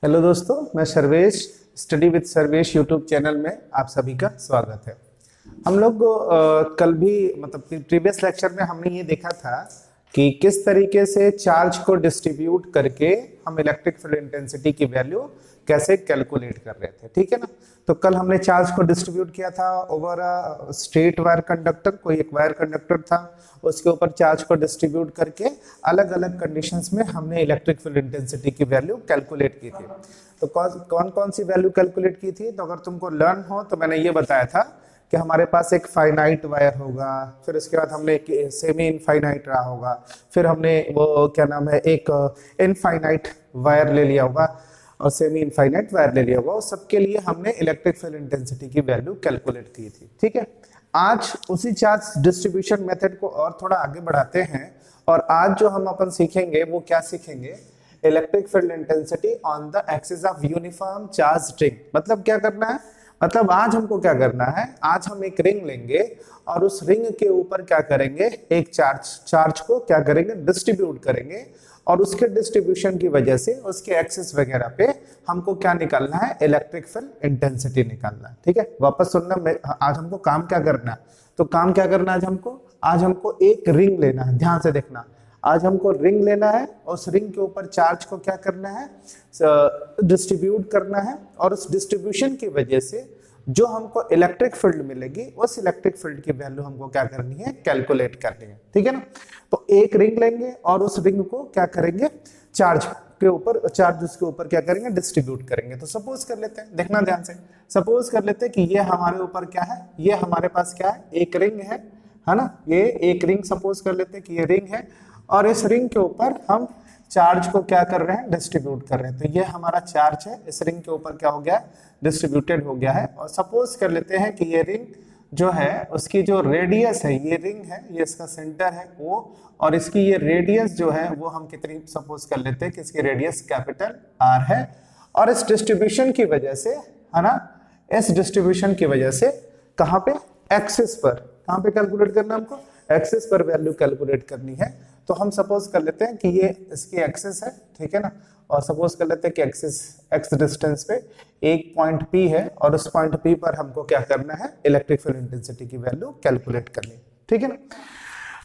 Hello दोस्तों, मैं Sarvesh study with Sarvesh YouTube channel में आप सभी का स्वागत है। हम लोग कल भी मतलब प्रीवियस लेक्चर में हमने ये देखा था कि किस तरीके से चार्ज को डिस्ट्रीब्यूट करके हम इलेक्ट्रिक फील्ड इंटेंसिटी की वैल्यू कैसे कैलकुलेट कर रहे थे, ठीक है ना। तो कल हमने चार्ज को डिस्ट्रीब्यूट किया था over a straight wire conductor, कोई एक वायर कंडक्टर था, उसके ऊपर चार्ज को डिस्ट्रीब्यूट करके अलग अलग कंडीशंस में हमने इलेक्ट्रिक फील्ड इंटेंसिटी की वैल्यू कैलकुलेट की थी। तो कौन कौन सी वैल्यू कैलकुलेट की थी, तो अगर तुमको लर्न हो तो मैंने ये बताया था कि हमारे पास एक फाइनाइट वायर होगा, फिर उसके बाद हमने एक सेमी इनफाइनाइट रहा होगा, फिर हमने वो क्या नाम है एक इनफाइनाइट वायर ले लिया होगा और सेमी इनफाइनाइट वायर ले लिया होगा। उस सबके लिए हमने इलेक्ट्रिक फील्ड इंटेंसिटी की वैल्यू कैलकुलेट की थी, ठीक है। आज उसी चार्ज डिस्ट्रीब्यूशन मेथड को और थोड़ा आगे बढ़ाते हैं और आज जो हम अपन सीखेंगे वो क्या सीखेंगे, electric field intensity on the axis of uniform charge ring. मतलब क्या करना है, मतलब आज हमको क्या करना है, आज हम एक रिंग लेंगे और उस रिंग के ऊपर क्या करेंगे, एक चार्ज को क्या करेंगे, डिस्ट्रीब्यूट करेंगे और उसके डिस्ट्रीब्यूशन की वजह से उसके एक्सिस वगैरह पे हमको क्या निकालना है, इलेक्ट्रिक फील्ड इंटेंसिटी निकालना है, ठीक है। वापस सुनना, आज हमको काम क्या करना है, तो काम क्या करना है आज हमको एक रिंग लेना है। ध्यान से देखना, आज हमको रिंग लेना है और उस रिंग के ऊपर चार्ज को क्या करना है, डिस्ट्रीब्यूट करना है और उस डिस्ट्रीब्यूशन की वजह से जो हमको इलेक्ट्रिक फील्ड मिलेगी उस इलेक्ट्रिक फील्ड की वैल्यू हमको क्या करनी है, कैलकुलेट करनी है, ठीक है ना। तो एक रिंग लेंगे और उस रिंग को क्या करेंगे, चार्ज के ऊपर क्या करेंगे, डिस्ट्रीब्यूट करेंगे। तो सपोज कर लेते हैं, देखना ध्यान से, सपोज कर लेते हैं कि ये हमारे ऊपर क्या है, ये हमारे पास क्या है, एक रिंग है ना। ये एक रिंग सपोज कर लेते हैं कि ये रिंग है और इस रिंग के ऊपर हम चार्ज को क्या कर रहे हैं, डिस्ट्रीब्यूट कर रहे हैं। तो ये हमारा चार्ज है, इस रिंग के ऊपर क्या हो गया, डिस्ट्रीब्यूटेड हो गया है। और सपोज कर लेते हैं कि ये रिंग जो है उसकी जो रेडियस है, ये रिंग है, ये इसका सेंटर है वो, और इसकी ये रेडियस जो है वो हम कितनी सपोज कर लेते हैं कि इसकी रेडियस कैपिटल आर है। और इस डिस्ट्रीब्यूशन की वजह से, है ना, इस डिस्ट्रीब्यूशन की वजह से कहाँ पे, एक्सिस पर, कहाँ पे कैलकुलेट करना है हमको, एक्सिस पर वैल्यू कैलकुलेट करनी है। तो हम सपोज कर लेते हैं कि ये इसकी एक्सिस है, ठीक है ना, और सपोज कर लेते हैं कि एक्सिस एक्स डिस्टेंस पे एक पॉइंट P है और उस पॉइंट P पर हमको क्या करना है, इलेक्ट्रिक फील्ड इंटेंसिटी की वैल्यू कैलकुलेट करनी है, ठीक है ना।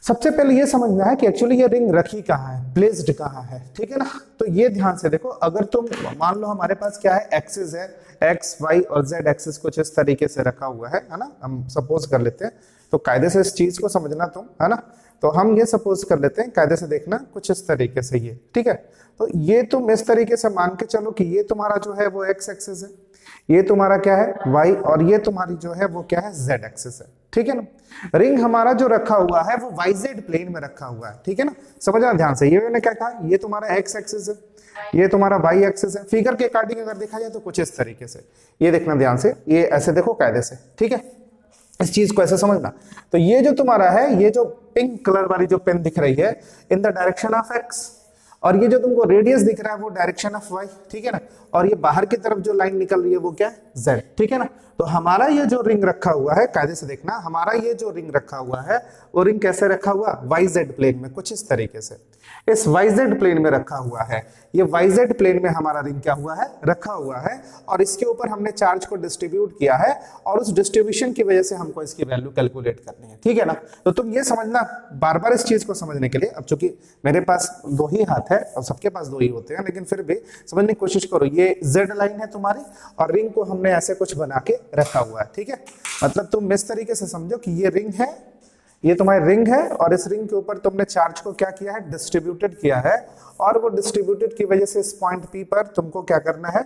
सबसे पहले ये समझना है कि एक्चुअली ये रिंग रखी कहाँ है, प्लेस्ड कहाँ है, ठीक है ना। तो ये ध्यान से देखो, अगर तुम मान लो हमारे पास क्या है, एक्सिस है, एक्स वाई और जेड एक्सिस कुछ इस तरीके से रखा हुआ है ना, हम सपोज कर लेते हैं। तो कायदे से इस चीज को समझना तुम, है ना। तो हम ये सपोज कर लेते हैं, कायदे से देखना कुछ इस तरीके से, ये ठीक है। तो ये तुम इस तरीके से मान के चलो कि ये तुम्हारा जो है वो एक्स एक्सिस है, ये तुम्हारा क्या है वाई, और ये तुम्हारी जो है वो क्या है, जेड एक्सिस है, ठीक है ना। रिंग हमारा जो रखा हुआ है वो वाई जेड प्लेन में रखा हुआ है, ठीक है ना। समझना ध्यान से, ये मैंने क्या कहा, ये तुम्हारा एक्स एक्सिस है, ये तुम्हारा वाई एक्सिस है। फिगर के अकॉर्डिंग अगर देखा जाए तो कुछ इस तरीके से, ये देखना ध्यान से, ये ऐसे देखो कायदे से, ठीक है, इस चीज को ऐसे समझना। तो ये जो तुम्हारा है, ये जो पिंक कलर वाली जो पेन दिख रही है, in the direction of x, और ये जो तुमको रेडियस दिख रहा है वो डायरेक्शन ऑफ वाई, ठीक है ना। और ये बाहर की तरफ जो लाइन निकल रही है वो क्या है, जेड, ठीक है ना। तो हमारा ये जो रिंग रखा हुआ है, कायदे से देखना, हमारा ये जो रिंग रखा हुआ है वो रिंग कैसे रखा हुआ, वाई जेड प्लेन में, कुछ इस तरीके से इस वाई जेड प्लेन में रखा हुआ है। ये वाई जेड प्लेन में हमारा रिंग क्या हुआ है, रखा हुआ है, और इसके ऊपर हमने चार्ज को डिस्ट्रीब्यूट किया है और उस डिस्ट्रीब्यूशन की वजह से हमको इसकी वैल्यू कैलकुलेट करनी है, ठीक है ना। तो तुम ये समझना, बार बार इस चीज को समझने के लिए, अब चूंकि मेरे पास दो ही हाथ है और सबके पास दो ही होते हैं, लेकिन फिर भी समझने की कोशिश करो। ये जेड लाइन है तुम्हारी और रिंग को हमने ऐसे कुछ बना के रखा हुआ है, ठीक है। मतलब तुम इस तरीके से समझो कि ये रिंग है, ये तुम्हारी रिंग है और इस रिंग के ऊपर तुमने चार्ज को क्या किया है, डिस्ट्रीब्यूटेड किया है, और वो डिस्ट्रीब्यूटेड की वजह से इस पॉइंट P पर तुमको क्या करना है,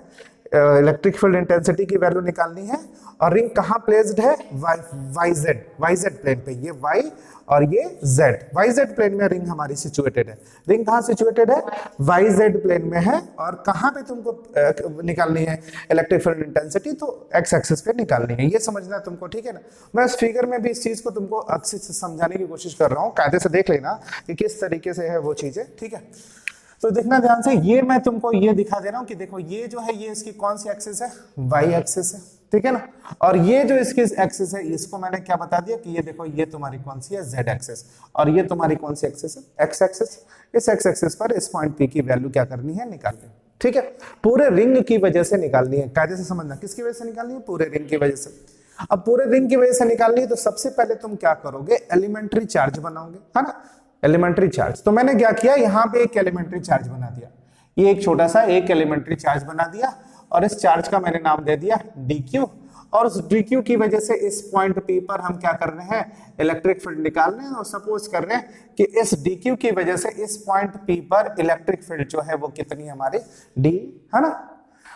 इलेक्ट्रिक फील्ड इंटेंसिटी की वैल्यू निकालनी है। और रिंग कहाँ प्लेस्ड है, वाई जेड प्लेन पे, ये वाई और ये जेड, वाई जेड प्लेन में रिंग हमारी सिचुएटेड है। रिंग कहाँ सिचुएटेड है, वाई जेड प्लेन में है, और कहाँ पे तुमको निकालनी है इलेक्ट्रिक फील्ड इंटेंसिटी, तो एक्स एक्सिस पे निकालनी है, ये समझना है तुमको, ठीक है ना। मैं इस फिगर में भी इस चीज को तुमको अच्छे से समझाने की कोशिश कर रहा हूँ, कायदे से देख लेना कि किस तरीके से है वो चीजें, ठीक है। तो देखना ध्यान से, ये मैं तुमको ये दिखा दे रहा हूं कि देखो ये जो है, ये इसकी कौन सी एक्सिस है, वाई एक्सिस है, ठीक है ना। और ये जो इसकी एक्सिस है, इसको मैंने क्या बता दिया कि ये देखो, ये तुम्हारी कौन सी है, जेड एक्सिस, और ये तुम्हारी कौन सी एक्सिस है, एक्स एक्सिस। इस एक्स एक्सिस पर इस पॉइंट P की वैल्यू क्या करनी है, निकालनी है, ठीक है, पूरे रिंग की वजह से निकालनी है, कायदे से समझना, किसकी वजह से निकालनी है, पूरे रिंग की वजह से। अब पूरे रिंग की वजह से निकालनी है तो सबसे पहले तुम क्या करोगे, एलिमेंट्री चार्ज बनाओगे, है ना, एलिमेंट्री चार्ज। तो मैंने क्या किया, यहाँ पे एक एलिमेंट्री चार्ज बना दिया, ये एक छोटा सा एक एलिमेंट्री चार्ज बना दिया, और इस चार्ज का मैंने नाम दे दिया dq, और उस dq की वजह से इस पॉइंट P पर हम क्या कर रहे हैं, इलेक्ट्रिक फील्ड निकाल रहे हैं, और सपोज कर रहे हैं कि इस dq की वजह से इस पॉइंट P पर इलेक्ट्रिक फील्ड जो है वो कितनी हमारी d, है ना।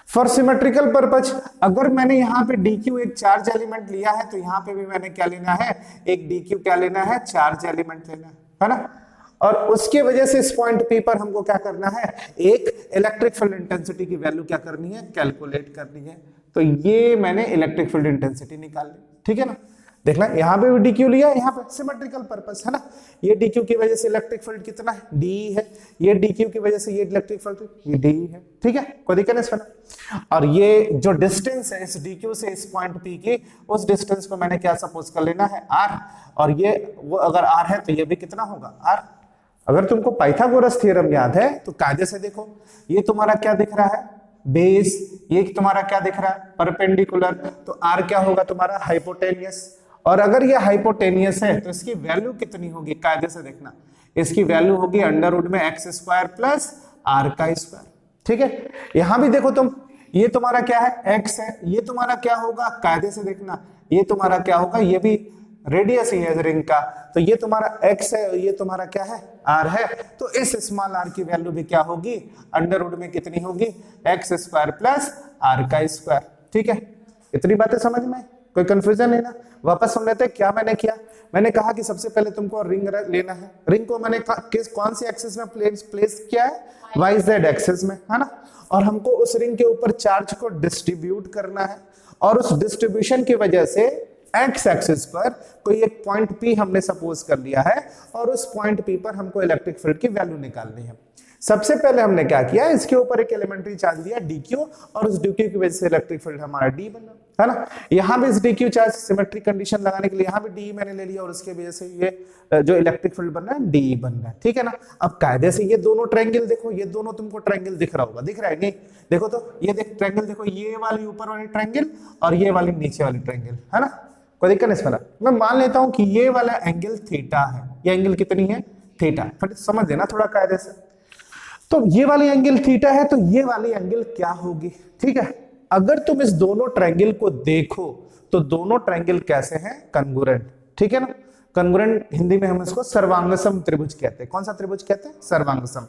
फॉर सिमेट्रिकल पर्पज, अगर मैंने यहाँ पे dq एक चार्ज एलिमेंट लिया है तो यहाँ पे भी मैंने क्या लेना है, एक dq क्या लेना है, चार्ज एलिमेंट लेना है ना। और उसके वजह से इस पॉइंट P पर हमको क्या करना है, एक इलेक्ट्रिक फील्ड इंटेंसिटी की वैल्यू क्या करनी है, कैलकुलेट करनी है। तो ये मैंने इलेक्ट्रिक फील्ड इंटेंसिटी निकाल ली, ठीक है ना। देखना यहाँ पे भी dq लिया, यहाँ पे सिमेट्रिकल पर्पस, है ना। ये dq की वजह से इलेक्ट्रिक फील्ड कितना है, d है, ये dq की वजह से ये इलेक्ट्रिक फील्ड ये d है, ठीक है, कोई दिक्कत नहीं इसमें। और ये जो डिस्टेंस है इस dq से इस पॉइंट P की, उस डिस्टेंस को मैंने क्या सपोज कर लेना है, r, और ये वो अगर r है तो ये भी कितना होगा, r। अगर तुमको पाइथागोरस थ्योरम याद है तो कायदे से देखो, ये तुम्हारा क्या दिख रहा है, बेस, ये तुम्हारा क्या दिख रहा है, परपेंडिकुलर, तो r क्या होगा तुम्हारा, हाइपोटेनियस। और अगर ये हाइपोटेनियस है तो इसकी वैल्यू कितनी होगी, कायदे से देखना, इसकी वैल्यू होगी अंडर रूट में x स्क्वायर प्लस r का स्क्वायर, ठीक है। यहां भी देखो तुम, ये तुम्हारा क्या है, x है, ये तुम्हारा क्या होगा, कायदे से देखना, ये तुम्हारा क्या होगा, ये भी रेडियस ही है रिंग का, तो ये तुम्हारा x है, ये तुम्हारा क्या है, r है। तो इस स्मॉल r की वैल्यू भी क्या होगी, अंडर रूट में कितनी होगी, x स्क्वायर प्लस r का स्क्वायर, ठीक है। इतनी बातें समझ में, कोई कंफ्यूजन नहीं ना। वापस सुन लेते हैं क्या मैंने किया, मैंने कहा कि सबसे पहले तुमको रिंग लेना है, रिंग को मैंने किस कौन सी एक्सिस में प्लेस किया है, YZ एक्सिस में, है ना। और हमको उस रिंग के ऊपर चार्ज को डिस्ट्रीब्यूट करना है, और उस डिस्ट्रीब्यूशन की वजह से एक्स एक्सिस पर कोई एक पॉइंट P हमने सपोज कर लिया है, और उस पॉइंट P पर हमको इलेक्ट्रिक फील्ड की वैल्यू निकालनी है। सबसे पहले हमने क्या किया, इसके ऊपर एक एलिमेंट्री चार्ज दिया dq, और उस dq की वजह से इलेक्ट्रिक फील्ड हमारा d बना, है ना। यहाँ भी इस dq चार्ज सिमेट्रिक कंडीशन लगाने के लिए यहाँ भी d मैंने ले लिया, और उसके वजह से ये जो इलेक्ट्रिक फील्ड बन रहा है d बन रहा है, ठीक है ना। अब कायदे से ये दोनों ट्रायंगल देखो, ये दोनों तुमको ट्रायंगल दिख रहा होगा, दिख रहा है नहीं, देखो तो ये देख ट्रायंगल देखो, ये वाली ऊपर वाली ट्रायंगल और ये वाली नीचे वाली ट्रायंगल, है ना। कोई दिक्कत नहीं इसमें। मैं मान लेता हूं कि ये वाला एंगल थीटा है, ये एंगल कितनी है, थीटा, समझ लेना थोड़ा कायदे से। तो ये वाली एंगल थीटा है, तो ये वाली एंगल क्या होगी, ठीक है। अगर तुम इस दोनों ट्रायंगल को देखो तो दोनों ट्रायंगल कैसे हैं, कन्ग्रुएंट, ठीक है ना। कन्ग्रुएंट हिंदी में हम इसको सर्वांगसम त्रिभुज कहते हैं। कौन सा त्रिभुज कहते हैं, सर्वांगसम।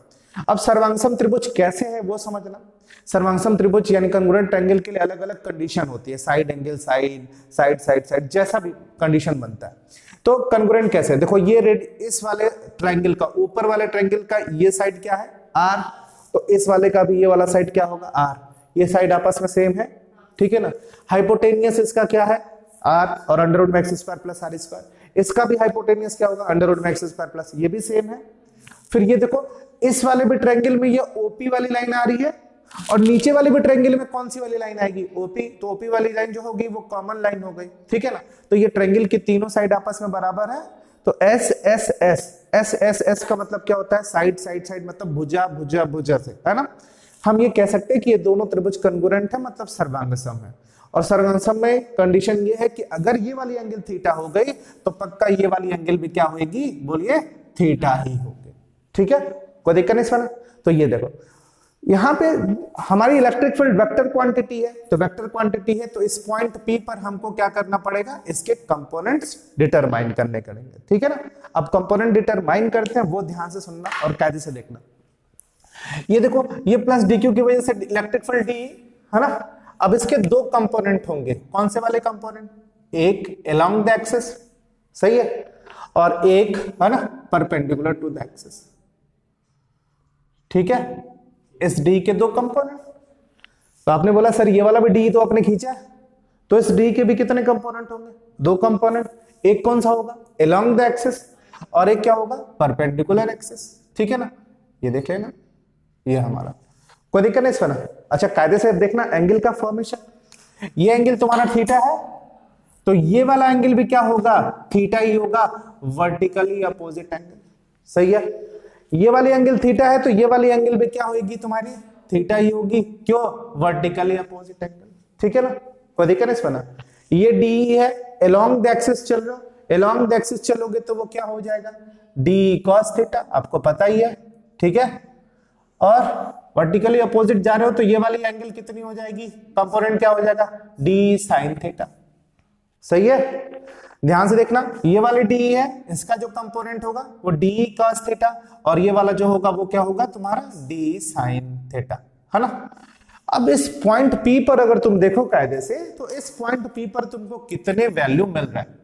अब सर्वांगसम त्रिभुज कैसे है वो समझना। सर्वांगसम त्रिभुज यानी कन्ग्रुएंट ट्रायंगल के लिए अलग अलग कंडीशन होती है, side angle side, side side side, जैसा भी कंडीशन बनता है। तो कन्ग्रुएंट कैसे है, देखो ये रेड, इस वाले ट्रायंगल का, ऊपर वाले ट्रायंगल का ये साइड क्या है, r, तो इस वाले का भी ये वाला साइड क्या होगा, r, ये साइड आपस में सेम है, ठीक है ना। हाइपोटेनियस इसका क्या है, r, और अंडर रूट में x square plus r square, इसका भी हाइपोटेनियस क्या होगा, अंडर रूट में x स्क्वायर प्लस, ये भी सेम है। फिर ये देखो इस वाले भी ट्रायंगल में ये OP वाली लाइन आ रही है, और नीचे वाले भी ट्रायंगल में कौन सी वाली लाइन आएगी, OP, तो OP वाली लाइन जो होगी वो कॉमन लाइन हो गई, ठीक है ना। तो ये ट्रायंगल की तीनों साइड आपस में बराबर है, तो S का मतलब क्या होता है, साइड साइड साइड, मतलब भुजा भुजा भुजा से, है ना। हम ये कह सकते हैं कि ये दोनों त्रिभुज कन्ग्रुएंट है, मतलब सर्वांगसम है। और सर्वांगसम में कंडीशन ये है कि अगर ये वाली एंगल थीटा हो गई तो पक्का ये वाली एंगल भी क्या होगी, बोलिए थीटा ही होगी, ठीक है, कोई दिक्कत नहीं इसमें। तो ये देखो यहाँ पे हमारी इलेक्ट्रिक फील्ड वेक्टर क्वांटिटी है, तो वेक्टर क्वांटिटी है, तो इस पॉइंट P पर हमको क्या करना पड़ेगा, इसके कंपोनेंट्स डिटरमाइन करने पड़ेंगे, ठीक है ना। अब कंपोनेंट डिटरमाइन करते हैं, वो ध्यान से सुनना और कायदे से देखना। ये देखो ये प्लस dq की वजह से इलेक्ट्रिक फील्ड d, है ना। अब इसके दो कंपोनेंट होंगे, कौन से वाले कंपोनेंट, एक अलोंग द एक्सिस, सही है, और एक है ना परपेंडिकुलर टू द एक्सिस, ठीक है। इस d के दो कंपोनेंट, तो आपने बोला सर ये वाला भी d तो आपने खींचा, तो इस d के भी कितने कंपोनेंट होंगे, दो कंपोनेंट, एक कौन सा होगा, अलोंग द एक्सिस, और एक क्या होगा, परपेंडिकुलर एक्सिस, ठीक है ना। ये देख लेना, ये हमारा, कोई दिक्कत नहीं इसमें ना। अच्छा कायदे से देखना एंगल का फॉर्मेशन, ये एंगल तुम्हारा थीटा है, तो ये वाला एंगल भी क्या होगा, थीटा ही होगा, वर्टिकली अपोजिट एंगल, सही है। ये वाली एंगल थीटा है, तो ये वाली एंगल भी क्या होगी तुम्हारी थीटा ही होगी, क्यों? वर्टिकली अपोजिट एंगल, ठीक है ना, कोई दिक्कत नहीं बना। ये डी है, अलोंग द एक्सिस चल रहा, अलोंग द एक्सिस चलोगे तो वो क्या हो जाएगा? डी कॉस थीटा, आपको पता ही है, ठीक है। और वर्टिकली अपोजिट जा रहे हो तो ये वाली एंगल कितनी हो जाएगी? कंपोनेंट क्या हो जाएगा? डी साइन थीटा, सही है। ध्यान से देखना, ये वाली डी है, इसका जो कंपोनेंट होगा वो डी कॉस थीटा, और ये वाला जो होगा वो क्या होगा तुम्हारा? डी साइन थीटा, है ना। अब इस पॉइंट पी पर अगर तुम देखो कायदे से, तो इस पॉइंट पी पर तुमको कितने वैल्यू मिल रहा है?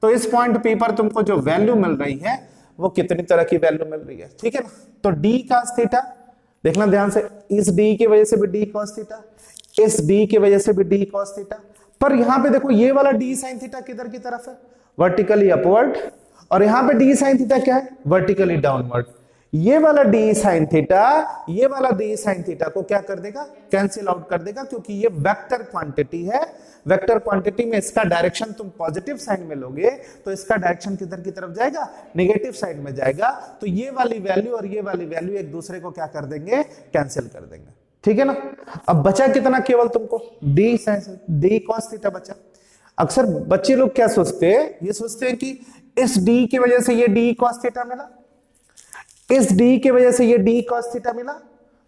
तो इस पॉइंट पी पर तुमको जो वैल्यू मिल रही है वो कितनी तरह की वैल्यू मिल रही है, ठीक है ना। तो डी कॉस थीटा, देखना ध्यान से, इस डी की वजह से भी डी कॉस थीटा, इस डी की वजह से भी डी कॉस थीटा, पर यहां पे देखो ये वाला डी साइन थीटा किधर की तरफ है? वर्टिकली अपवर्ड, और यहां पे डी साइन थीटा क्या है? Vertically downward. ये वाला डी साइन थीटा, ये वाला डी साइन थीटा को क्या कर देगा? कैंसिल आउट कर देगा, क्योंकि ये वेक्टर क्वांटिटी है। वेक्टर क्वांटिटी में इसका डायरेक्शन तुम पॉजिटिव साइड में लोगे तो इसका डायरेक्शन किधर की तरफ जाएगा? नेगेटिव साइड में जाएगा। तो ये वाली वैल्यू और ये वाली वैल्यू एक दूसरे को क्या कर देंगे? कैंसिल कर देंगे, ठीक है ना। अब बचा कितना? केवल तुमको d sine, d cos theta बचा। अक्सर बच्चे लोग क्या सोचते हैं? ये सोचते हैं कि इस डी की वजह से ये डी कॉस थीटा मिला, इस डी की वजह से ये डी कॉस थीटा मिला,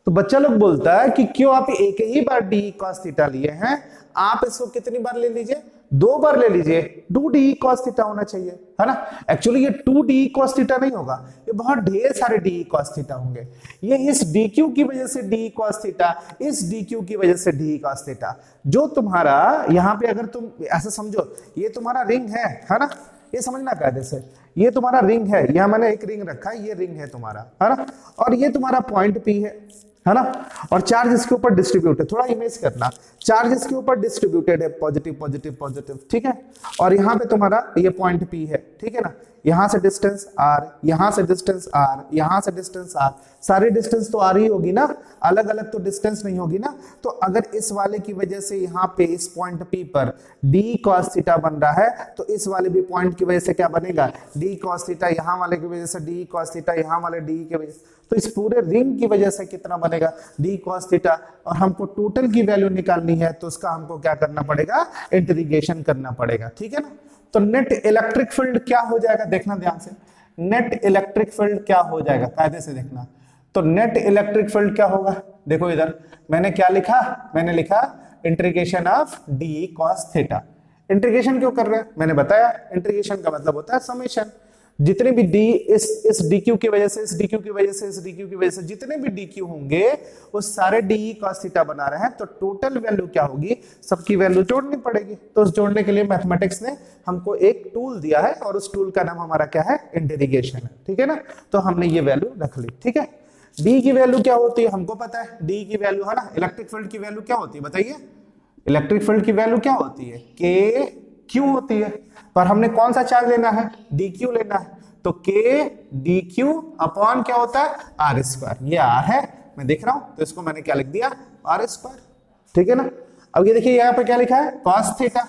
तो बच्चा लोग बोलता है कि क्यों आप एक ही बार डी कॉस थीटा लिए हैं, आप इसको कितनी बार ले लीजिए? 2 बार ले लीजिए, 2d cos थीटा होना चाहिए, है ना। एक्चुअली ये 2d cos थीटा नहीं होगा, ये बहुत ढेर सारे d cos थीटा होंगे। ये इस dq की वजह से d cos थीटा, इस dq की वजह से d cos थीटा। जो तुम्हारा यहाँ पे अगर तुम ऐसा समझो, ये तुम्हारा रिंग है ना, ये समझना कायदे से, ये तुम्हारा रिंग है, यहाँ मैंने एक रिंग रखा है, ये रिंग है तुम्हारा, है ना, और ये तुम्हारा पॉइंट P है ना, और चार्ज इसके ऊपर डिस्ट्रीब्यूट है। थोड़ा इमेज करना, चार्ज इसके ऊपर डिस्ट्रीब्यूटेड है, पॉजिटिव पॉजिटिव पॉजिटिव, ठीक है। और यहाँ पे तुम्हारा ये पॉइंट P है, ठीक है ना। यहाँ से डिस्टेंस r, यहाँ से डिस्टेंस r, यहाँ से डिस्टेंस r, सारी डिस्टेंस तो r ही होगी ना, अलग अलग तो डिस्टेंस नहीं होगी ना। तो अगर इस वाले की वजह से यहाँ पे इस पॉइंट P पर d cos थीटा बन रहा है, तो इस वाले भी पॉइंट की वजह से क्या बनेगा? d cos थीटा, यहाँ वाले की वजह से d cos थीटा, यहाँ वाले d की वजह से, तो इस पूरे रिंग की वजह से कितना बनेगा? d cos theta. और हमको टोटल की वैल्यू निकालनी है, तो उसका हमको क्या करना पड़ेगा? इंटीग्रेशन करना पड़ेगा, ठीक है ना। तो नेट इलेक्ट्रिक फील्ड क्या हो जाएगा? देखना ध्यान से, नेट इलेक्ट्रिक फील्ड क्या हो जाएगा, कायदे से देखना। तो नेट इलेक्ट्रिक फील्ड क्या होगा? देखो इधर मैंने क्या लिखा, मैंने लिखा integration of d cos theta. Integration क्यों कर रहे हैं? मैंने बताया, इंटीग्रेशन का मतलब होता है समेशन। जितने भी d इस dq की वजह से, इस dq की वजह से, इस dq की वजह से, जितने भी dq होंगे वो सारे d cos थीटा बना रहे हैं। तो टोटल वैल्यू क्या होगी? सबकी वैल्यू जोड़नी पड़ेगी। तो उस जोड़ने के लिए मैथमेटिक्स ने हमको एक टूल दिया है, और उस टूल का नाम हमारा क्या है? इंटीग्रेशन है, ठीक है ना। तो हमने ये वैल्यू रख ली, ठीक है। d की वैल्यू क्या होती है हमको पता है, d की वैल्यू है ना, इलेक्ट्रिक फील्ड की वैल्यू क्या होती है बताइए? इलेक्ट्रिक फील्ड की वैल्यू क्या होती है? k q होती है। पर हमने कौन सा चार्ज लेना है? dq लेना है। तो k dq अपॉन क्या होता है? r square. ये r है, मैं देख रहा हूं, तो इसको मैंने क्या लिख दिया? r स्क्वायर, ठीक है ना। अब ये देखिए यहाँ पे क्या लिखा है? cos theta.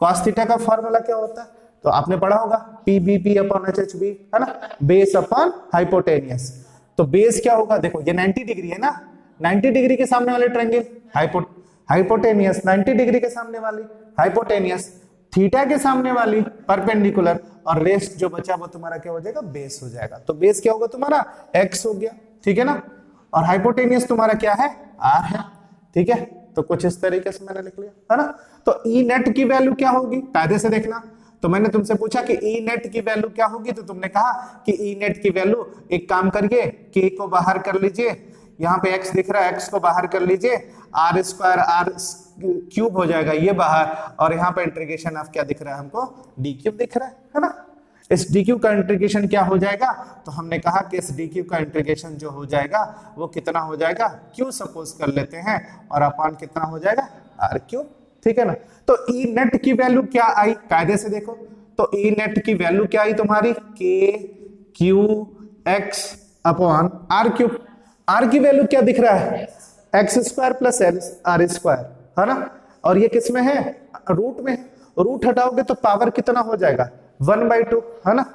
cos थीटा का फॉर्मूला क्या होता है? तो आपने पढ़ा होगा, pbp अपॉन hhb, है ना, बेस अपॉन हाइपोटेनियस। तो बेस क्या होगा? देखो ये 90 डिग्री है ना, 90 डिग्री के सामने वाले ट्रायंगल हाइपोटेनियस, 90 डिग्री के सामने वाली हाइपोटेनियस, थीटा के सामने वाली परपेंडिकुलर, और रेस्ट जो बचा वो तुम्हारा क्या हो जाएगा? बेस हो जाएगा। तो बेस क्या होगा तुम्हारा? x हो गया, ठीक है ना। और हाइपोटेनियस तुम्हारा क्या है? r है, ठीक है। तो कुछ इस तरीके से मैंने लिख लिया, है ना। तो ई नेट की वैल्यू क्या होगी? कायदे से देखना। तो मैंने तुमसे पूछा कि ई नेट की वैल्यू क्या होगी, तो तुमने कहा कि ई नेट की वैल्यू, एक काम करिए, k को बाहर कर लीजिए, यहाँ पे x दिख रहा है, x को बाहर कर लीजिए, r स्क्वायर r क्यूब हो जाएगा ये बाहर, और यहाँ पे इंटीग्रेशन ऑफ क्या दिख रहा है हमको? d क्यूब दिख रहा है ना। इस d क्यूब का इंटीग्रेशन क्या हो जाएगा? तो हमने कहा कि इस d क्यूब का इंटीग्रेशन जो हो जाएगा वो कितना हो जाएगा? q सपोज कर लेते हैं, और अपॉन कितना हो जाएगा? r क्यूब, ठीक है ना। तो ई नेट की वैल्यू क्या आई? कायदे से देखो, तो ई नेट की वैल्यू क्या आई तुम्हारी? k q x upon r cube. r की वैल्यू क्या दिख रहा है? x square plus r square, है ना। और ये किस में है? रूट में है। रूट हटाओगे तो पावर कितना हो जाएगा? 1/2, है ना।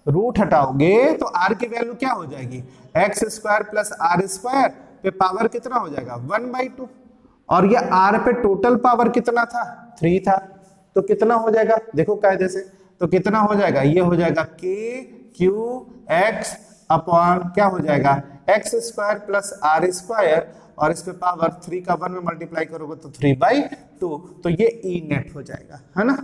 रूट हटाओगे तो r की वैल्यू क्या हो जाएगी? x square plus r square पे पावर कितना हो जाएगा 1/2, और ये r पे टोटल पावर कितना था 3 था, तो कितना हो जाएगा देखो कायदे से, तो कितना हो जाएगा, ये हो जाएगा k q x अपॉन क्या हो जाएगा x square plus r square, और इस पे पावर 3 का 1 में मल्टीप्लाई करोगे तो 3/2, तो ये ई नेट हो जाएगा, है ना।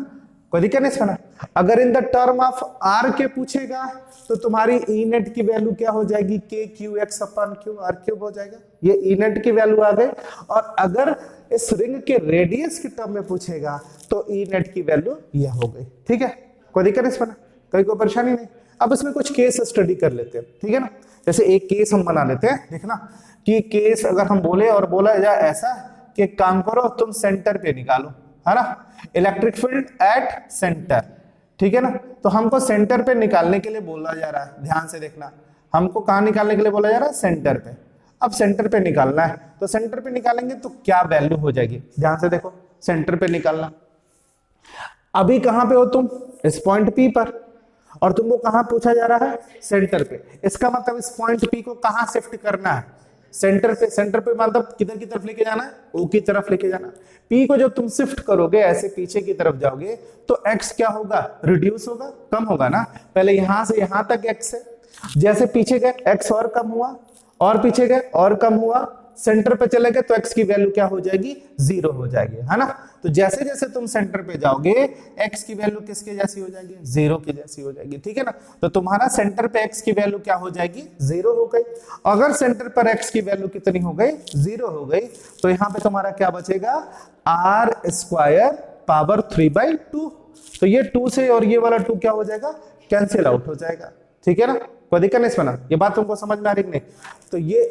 कोई दिक्कत नहीं सुना। अगर in the term of r के पूछेगा तो तुम्हारी ई नेट की वैल्यू क्या हो जाएगी k q x upon q r cube हो जाएगा, ये ई नेट की वैल्यू आ गई। और अगर इस रिंग के रेडियस के टर्म में पूछेगा तो ई नेट की वैल्यू यह हो गई, ठीक है। कोई दिक्कत नहीं सुना, कोई परेशानी नहीं। अब इसमें कुछ केस स्टडी कर लेते हैं, ठीक है ना। जैसे एक केस हम बना लेते हैं, देखना कि केस अगर हम बोले और बोला जाए ऐसा कि एक काम करो तुम सेंटर पे निकालो, है ना, इलेक्ट्रिक फील्ड एट सेंटर, ठीक है ना। तो हमको सेंटर पे निकालने के लिए बोला जा रहा है, ध्यान से देखना, हमको कहां निकालने के लिए बोला जा रहा है, सेंटर पे। अब सेंटर पे निकालना है, तो सेंटर पे निकालेंगे तो क्या वैल्यू हो जाएगी, ध्यान से देखो, सेंटर पे निकालना। अभी कहां पे हो तुम, इस पॉइंट P पर, और तुमको कहां पूछा जा रहा है, सेंटर पे। इसका मतलब इस पॉइंट P को कहां शिफ्ट करना है, सेंटर पे। सेंटर पे मतलब किधर की तरफ लेके जाना है, O की तरफ लेके जाना। P को जब तुम शिफ्ट करोगे ऐसे पीछे की तरफ जाओगे तो X क्या होगा, रिड्यूस होगा, कम होगा ना। पहले यहां से यहां तक X है, जैसे पीछे गए X और कम हुआ, और पीछे गए और कम हुआ, सेंटर पे चले गए तो x की वैल्यू क्या हो जाएगी, 0 हो जाएगी, है ना। तो जैसे जैसे तुम सेंटर पे जाओगे x की वैल्यू किसके जैसी हो जाएगी, 0 की जैसी हो जाएगी, ठीक है ना। तो तुम्हारा सेंटर पे x की वैल्यू क्या हो जाएगी, 0 हो गई। अगर सेंटर पर x की वैल्यू कितनी हो गई, 0 हो गई, तो यहाँ पे तुम्हारा क्या बचेगा, r स्क्वायर पावर 3/2। तो ये 2 से और ये वाला 2 क्या हो जाएगा, कैंसिल आउट हो जाएगा, ठीक है ना। कोई दिक्कत नहीं सुना, ये बात तुमको समझ में आ रही नहीं। तो ये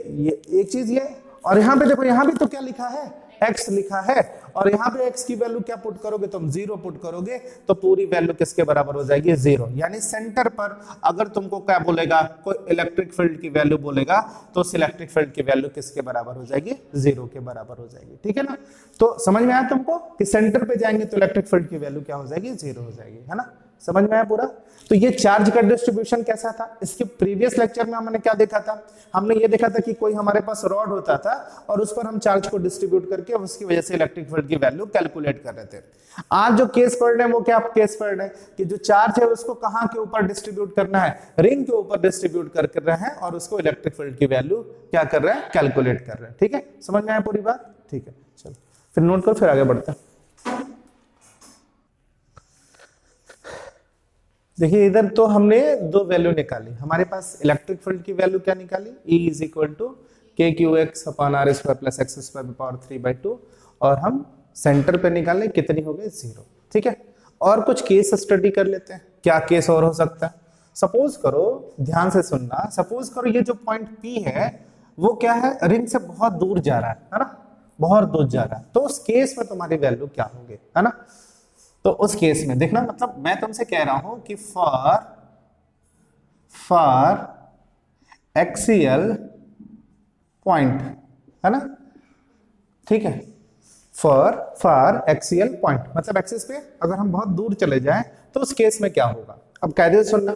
एक चीज ये, और यहाँ पे देखो, यहाँ भी तो क्या लिखा है, x लिखा है, और यहाँ पे x की वैल्यू क्या पुट करोगे तुम, 0 पुट करोगे, तो पूरी वैल्यू किसके बराबर हो जाएगी, 0। यानी सेंटर पर अगर तुमको क्या बोलेगा, कोई इलेक्ट्रिक फील्ड की वैल्यू बोलेगा, तो उस इलेक्ट्रिक फील्ड की वैल्यू किसके बराबर हो जाएगी, 0 के बराबर हो जाएगी, ठीक है ना। तो समझ में आया तुमको कि सेंटर पे जाएंगे तो इलेक्ट्रिक फील्ड की वैल्यू क्या हो जाएगी, 0 हो जाएगी, है ना। समझ में आया पूरा। तो ये चार्ज का डिस्ट्रीब्यूशन कैसा था, इसके प्रीवियस लेक्चर में हमने क्या देखा था, हमने ये देखा था कि कोई हमारे पास रॉड होता था और उस पर हम चार्ज को डिस्ट्रीब्यूट करके उसकी वजह से इलेक्ट्रिक फील्ड की वैल्यू कैलकुलेट कर रहे थे। आज जो केस पढ़ रहे हैं वो क्या केस पढ़ रहे हैं कि जो चार्ज है उसको कहां के ऊपर डिस्ट्रीब्यूट करना है, रिंग के ऊपर डिस्ट्रीब्यूट कर रहे हैं, और उसको इलेक्ट्रिक फील्ड की वैल्यू क्या कर रहे हैं, कैलकुलेट कर रहे हैं, ठीक है। समझ में आया पूरी बात, ठीक है। चलो फिर नोट करो, फिर आगे बढ़ते हैं। देखिए इधर तो हमने दो वैल्यू निकाली, हमारे पास इलेक्ट्रिक फील्ड की वैल्यू क्या निकाली, E is equal to k q x upon R square plus x square power 3/2, और हम सेंटर पे निकाले कितनी हो गई, 0, ठीक है। और कुछ केस स्टडी कर लेते हैं, क्या केस और हो सकता है। सपोज करो, ध्यान से सुनना, सपोज करो ये जो पॉइंट P है वो क्या है, रिंग से बहुत दूर जा रहा है ना, बहुत दूर जा रहा है, तो उस केस में तुम्हारी वैल्यू क्या होगी, है ना। तो उस केस में देखना, मतलब मैं तुमसे कह रहा हूं कि फॉर एक्सियल पॉइंट, है ना, ठीक है, फॉर एक्सियल पॉइंट, मतलब एक्सिस पे अगर हम बहुत दूर चले जाएं तो उस केस में क्या होगा। अब कायदे से सुनना,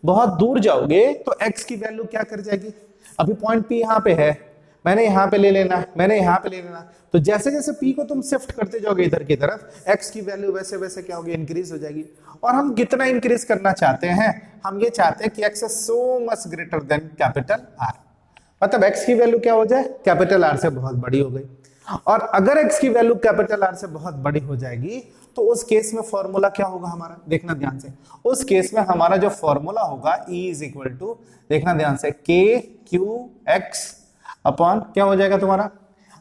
बहुत दूर जाओगे तो x की वैल्यू क्या कर जाएगी, अभी पॉइंट P यहाँ पे है, मैंने यहाँ पे ले लेना, मैंने यहाँ पे ले लेना, तो जैसे जैसे P को तुम शिफ्ट करते जाओगे इधर की तरफ, x की वैल्यू वैसे वैसे क्या होगी, इंक्रीज हो जाएगी। और हम कितना इंक्रीज करना चाहते हैं, हम ये चाहते हैं कि x is so much greater than capital R, मतलब x की वैल्यू क्या हो जाए, कैपिटल R से बहुत बड़ी हो गई। और अगर x की वैल्यू कैपिटल R से बहुत बड़ी हो जाएगी तो उस केस में फॉर्मूला क्या होगा हमारा, देखना ध्यान से, उस केस में हमारा जो फॉर्मूला होगा E इज इक्वल टू, देखना ध्यान से, के क्यू एक्स अपॉन क्या हो जाएगा तुम्हारा,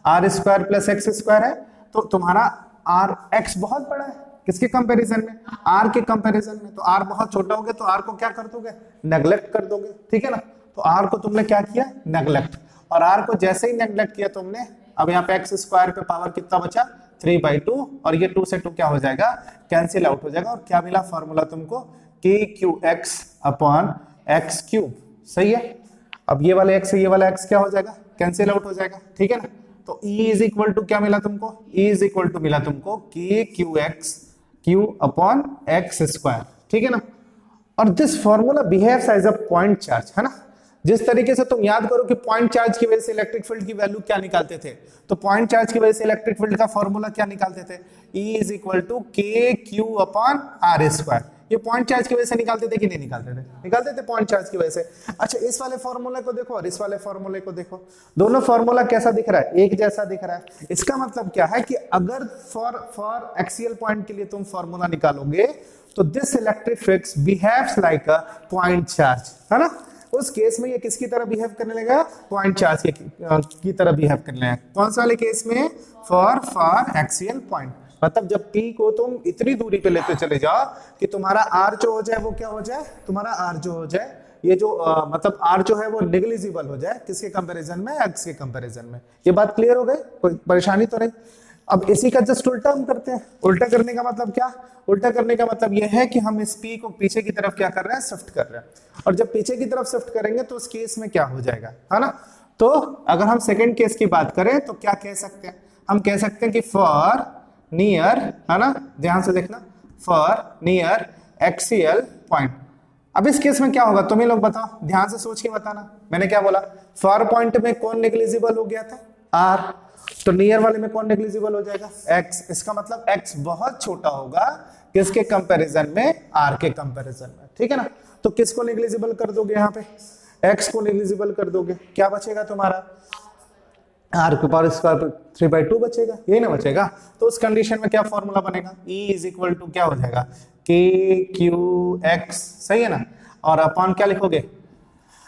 R square plus x square है, तो तुम्हारा आर एक्स बहुत बड़ा है, किसके कंपैरिजन में, आर के कंपैरिजन में। तो आर बहुत छोटा हो गया तो आर को क्या कर दोगे, नेग्लेक्ट कर दोगे, ठीक है ना। तो आर को तुमने क्या किया, नेग्लेक्ट, और आर को जैसे ही नेग्लेक्ट किया तुमने, अब यहाँ पे एक्स स्क्वायर पे पावर कितना बचा, 3/2, और ये 2 से 2 क्या हो जाएगा, कैंसिल आउट हो जाएगा, और क्या मिला फॉर्मूला तुमको, k q x upon x cube, सही है। अब ये वाले एक्स ये वाला एक्स क्या हो जाएगा, कैंसिल आउट हो जाएगा, ठीक है ना। तो E इज इक्वल टू क्या मिला तुमको, E इज इक्वल टू मिला तुमको k q x q upon x square, ठीक है ना। और this formula behaves as a point charge, है ना। जिस तरीके से तुम याद करो कि पॉइंट चार्ज की वजह से इलेक्ट्रिक फील्ड की वैल्यू क्या निकालते थे, तो पॉइंट चार्ज की वजह से इलेक्ट्रिक फील्ड का फॉर्मूला क्या निकालते थे, E is equal to k Q upon R square. ये पॉइंट चार्ज की वजह से निकालते थे कि नहीं निकालते थे, निकालते थे पॉइंट चार्ज की वजह से। अच्छा, इस वाले फॉर्मूले को देखो और इस वाले फॉर्मूले को देखो, दोनों फॉर्मूला कैसा दिख रहा है, एक जैसा दिख रहा है। इसका मतलब क्या है कि अगर फॉर एक्सियल पॉइंट के लिए तुम फॉर्मूला निकालोगे तो this electric field behaves like a point charge, है ना। उस केस में ये किसकी तरह बिहेव करने लगेगा, पॉइंट चार्ज की तरह बिहेव करने लगेगा। कौन सा वाले केस में, फॉर एक्सियल पॉइंट। मतलब जब P को तुम इतनी दूरी पे लेते चले जाओ कि तुम्हारा R जो हो जाए वो क्या हो जाए, तुम्हारा R जो हो जाए, ये जो मतलब R जो है वो नेग्लिजिबल हो जाए, किसके कंपैरिजन में, X के कंपैरिजन में। ये बात क्लियर हो गई, कोई परेशानी तो नहीं। अब इसी का जस्ट उल्टा हम करते हैं। उल्टा करने का मतलब क्या, उल्टा करने का मतलब यह है कि हम इस P को पीछे की तरफ क्या कर रहे हैं, शिफ्ट कर रहे हैं। और जब पीछे की तरफ शिफ्ट करेंगे तो उस केस में क्या हो जाएगा, है ना। तो अगर हम सेकेंड केस की बात करें तो क्या कह सकते हैं, हम कह सकते हैं कि फॉर नियर, है ना, ध्यान से देखना, फॉर नियर एक्सियल पॉइंट। अब इस केस में क्या होगा तुम ही लोग बताओ, ध्यान से सोच के बताना। मैंने क्या बोला, फॉर पॉइंट में कौन नेग्लिजिबल हो गया था, R, तो नियर वाले में कौन नेग्लिजिबल हो जाएगा, X। इसका मतलब X बहुत छोटा होगा किसके कंपैरिजन में, R के कंपैरिजन में, ठीक है ना। तो किसको नेग्लिजिबल कर दोगे, यहाँ पे X को नेग्लिजिबल कर दोगे, क्या बचेगा तुम्हारा, R के पावर स्क्वायर 3/2 बचेगा, ये ना बचेगा। तो उस कंडीशन में क्या फॉर्मूला बनेगा, E इज इक्वल टू क्या हो जाएगा, के क्यू एक्स, सही है ना। और अपॉन क्या लिखोगे,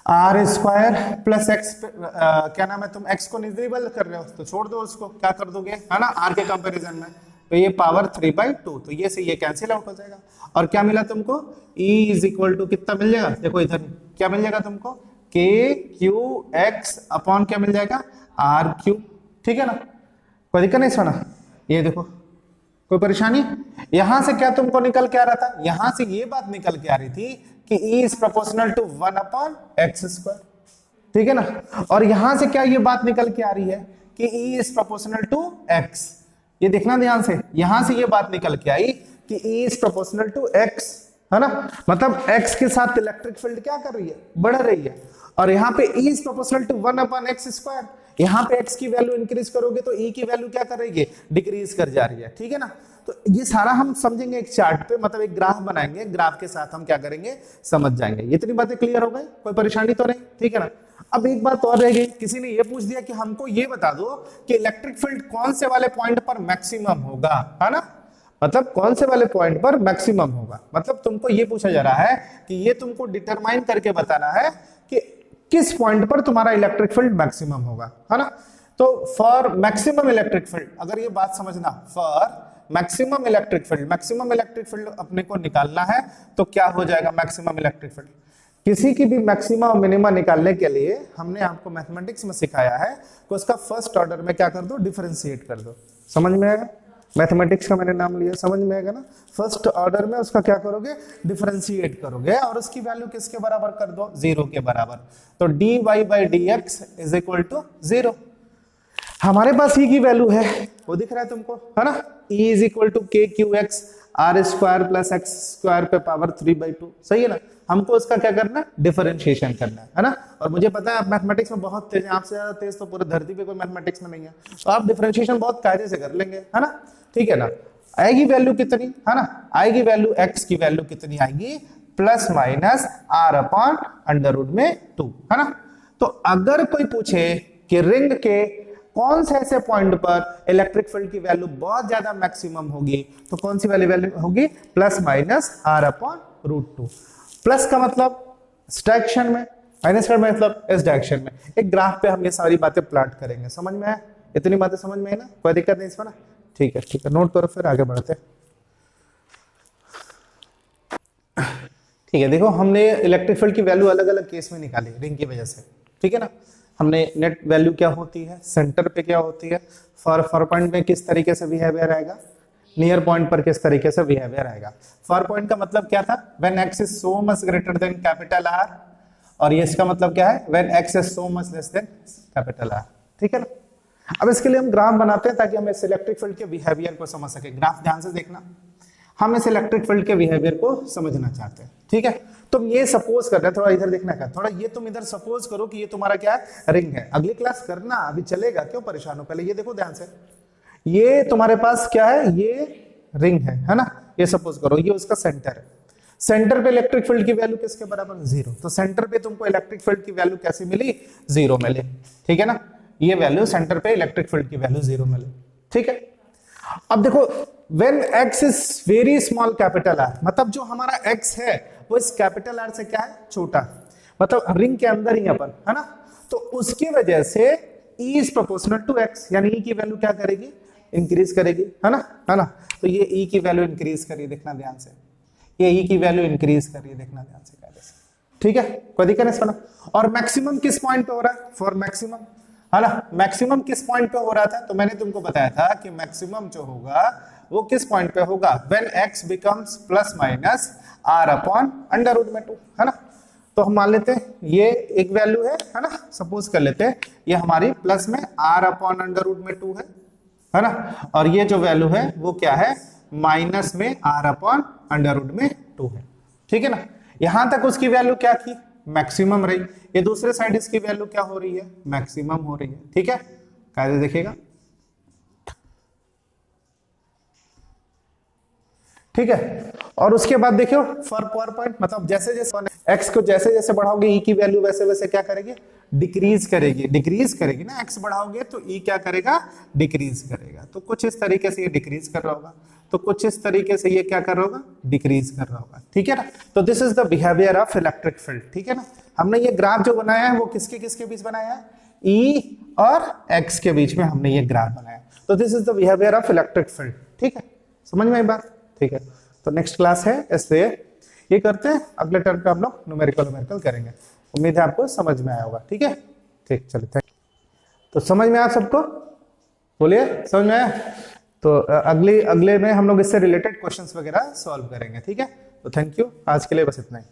आर स्क्वायर प्लस एक्स, क्या नाम है, तुम एक्स को नेग्लिजिबल कर रहे हो तो छोड़ दो उसको, क्या कर दोगे, है ना, आर के कंपैरिजन में, तो ये पावर 3/2, तो ये से ये कैंसिल आउट हो जाएगा। और क्या मिला तुमको, E इज इक्वल टू कितना मिल जाएगा, देखो इधर क्या मिल जाएगा तुमको, के क्यू एक्स अपॉन क्या मिल जाएगा, आर क्यू, ठीक है ना। कोई दिक्कत नहीं सुना, ये देखो कोई परेशानी। यहां से क्या तुमको निकल के आ रहा था, यहां से ये बात निकल के आ रही थी कि E is proportional to 1/x square, ठीक है ना। और यहां से क्या ये बात निकल के आ रही है कि E is proportional to x, ये देखना ध्यान से, यहां से ये बात निकल के आई कि E is proportional to x, है ना। मतलब x के साथ इलेक्ट्रिक फील्ड क्या कर रही है, बढ़ रही है। और यहाँ पे E is proportional to 1/x square, यहाँ पे x की वैल्यू इंक्रीज करोगे तो E की वैल्यू क्या कर रही है, डिक्रीज कर जा रही है, ठीक है ना। तो ये सारा हम समझेंगे एक चार्ट पे, मतलब एक ग्राफ बनाएंगे, ग्राफ के साथ हम क्या करेंगे, समझ जाएंगे। इतनी बातें क्लियर हो गई, कोई परेशानी तो नहीं, ठीक है ना। अब एक बात और रह गई, किसी ने ये पूछ दिया कि हमको ये बता दो कि इलेक्ट्रिक फील्ड कौन से वाले पॉइंट पर मैक्सिमम होगा, है ना। मतलब कौन से वाले पॉइंट पर मैक्सिमम होगा, मतलब तुमको ये पूछा जा रहा है कि ये तुमको डिटरमाइन करके बताना है कि किस पॉइंट पर तुम्हारा इलेक्ट्रिक फील्ड मैक्सिमम होगा, है ना। तो फॉर मैक्सिमम इलेक्ट्रिक फील्ड, अगर ये बात समझना, फॉर मैक्सिमम इलेक्ट्रिक फील्ड अपने को निकालना है तो क्या हो जाएगा, मैक्सिमम इलेक्ट्रिक फील्ड। किसी की भी मैक्सिमा और मिनिमा निकालने के लिए हमने आपको मैथमेटिक्स में सिखाया है कि उसका फर्स्ट ऑर्डर में क्या कर दो, डिफरेंशिएट कर दो। समझ में आएगा, मैथमेटिक्स का मैंने नाम लिया, समझ में आएगा ना। फर्स्ट ऑर्डर में उसका क्या करोगे, डिफरेंशिएट करोगे और उसकी वैल्यू किसके बराबर कर दो, 0 के बराबर। तो dy/dx इज इक्वल टू 0। हमारे पास E की वैल्यू है, वो दिख रहा है तुमको, है ना। E is equal to k q x r square plus x square पे पावर 3/2, सही है ना। हमको उसका क्या करना है, डिफरेंशिएशन करना है ना। और मुझे पता है आप मैथमेटिक्स में बहुत तेज हैं, आपसे ज्यादा तेज तो पूरे धरती पे कोई मैथमेटिक्स में नहीं है, तो आप डिफरेंशिएशन बहुत कायदे से कर लेंगे, है ना, ठीक है ना। आएगी वैल्यू कितनी, है ना, आएगी वैल्यू x की वैल्यू कितनी आएगी, plus minus r upon under root में 2, है ना। तो अगर कोई पूछे कि रिंग के कौन से ऐसे पॉइंट पर इलेक्ट्रिक फील्ड की वैल्यू बहुत ज्यादा मैक्सिमम होगी, तो कौन सी वाली वैल्यू होगी, plus minus r upon root 2। Plus का मतलब इस डायरेक्शन में, माइनस का मतलब इस डायरेक्शन में। एक ग्राफ पे हम ये सारी बातें प्लॉट करेंगे, समझ में आया, इतनी बातें समझ में है ना, कोई दिक्कत नहीं इसमें ना, ठीक है, ठीक है, नोट करो फिर आगे बढ़ते हैं। ठीक है, देखो हमने इलेक्ट्रिक फील्ड की वैल्यू अलग अलग केस में निकाली रिंग की वजह से, ठीक है ना। हमने नेट वैल्यू क्या होती है, सेंटर पे क्या होती है, फॉर पॉइंट में किस तरीके से बिहेवियर आएगा, नियर पॉइंट पर किस तरीके से बिहेवियर आएगा। फॉर पॉइंट का मतलब क्या था, when x is so much greater than capital R, और ये इसका मतलब क्या है, when x is so much less than capital R, ठीक है ना। अब इसके लिए हम ग्राफ बनाते हैं ताकि हम इस इलेक्ट्रिक फील्ड के बिहेवियर को समझ सके। ग्राफ ध्यान से देखना, हम इस इलेक्ट्रिक फील्ड के बिहेवियर को समझना चाहते हैं, ठीक है। तुम ये सपोज कर रहे हो, थोड़ा इधर देखना का, थोड़ा ये तुम इधर सपोज करो कि ये तुम्हारा क्या है, रिंग है। अगली क्लास करना, अभी चलेगा, क्यों परेशान हो, पहले ये देखो ध्यान से। ये तुम्हारे पास क्या है, ये रिंग है ना, ये सपोज करो ये उसका सेंटर है। सेंटर पे इलेक्ट्रिक फील्ड की वैल्यू किसके बराबर, 0। तो सेंटर पे तुमको इलेक्ट्रिक फील्ड की वैल्यू कैसी मिली, 0 मिली, ठीक है ना। ये वैल्यू सेंटर पे इलेक्ट्रिक फील्ड की वैल्यू 0 मिली, ठीक है। अब देखो when x is very small capital R, मतलब जो हमारा x है वो इस कैपिटल R से क्या है, छोटा, मतलब रिंग के अंदर ही अपन, है ना। तो उसकी वजह से E is proportional to x, यानी E की वैल्यू क्या करेगी, इंक्रीज करेगी, है ना। तो ये E की वैल्यू इंक्रीज करिए, देखना ध्यान से, ये E की वैल्यू इंक्रीज करिए, देखना ध्यान से, ठीक है, कोई दिक्कत नहीं इसमें। और मैक्सिमम किस पॉइंट पे हो रहा है, फॉर मैक्सिमम, है ना। मैक्सिमम किस पॉइंट पे हो रहा था, तो मैंने तुमको बताया था कि मैक्सिमम जो होगा वो किस पॉइंट पे होगा, when x becomes plus minus r upon under root में 2, है ना। तो हम मान लेते हैं ये एक वैल्यू है ना, सपोज कर लेते हैं ये हमारी प्लस में r अपॉन अंडर रूट में 2 है ना। और ये जो वैल्यू है वो क्या है, माइनस में r अपॉन अंडर रूट में 2 है, ठीक है ना। यहां तक उसकी वैल्यू क्या थी, मैक्सिमम रही। ये दूसरे साइड इसकी वैल्यू क्या हो रही है, मैक्सिमम हो रही है, ठीक है। कायदे देखिएगा, ठीक है। और उसके बाद देखियो फॉर पावर पॉइंट, मतलब जैसे जैसे x को जैसे जैसे बढ़ाओगे E की वैल्यू वैसे वैसे क्या करेगी, डिक्रीज करेगी ना। x बढ़ाओगे तो E क्या करेगा, डिक्रीज करेगा। तो कुछ इस तरीके से ये डिक्रीज कर रहा होगा, तो कुछ इस तरीके से ये क्या कर रहा होगा, डिक्रीज कर रहा होगा, ठीक है ना। तो this is the behaviour of electric field, ठीक है ना। हमने ये ग्राफ जो बनाया है वो किसके किसके बीच बनाया है, E और x के बीच में हमने ये ग्राफ बनाया। तो this is the behaviour of electric field, ठीक है, समझ में आई बात, ठीक है। तो नेक्स्ट क्लास है, इसलिए ये करते हैं, अगले टर्म पे हम लोग न्यूमेरिकल करेंगे। उम्मीद है आपको समझ में आया होगा, ठीक है, ठीक, चलिए थैंक। तो समझ में आया सबको, बोलिए समझ में आया। तो अगले में हम लोग इससे रिलेटेड क्वेश्चंस वगैरह सॉल्व करेंगे, ठीक है। तो थैंक यू, आज के लिए बस इतना ही।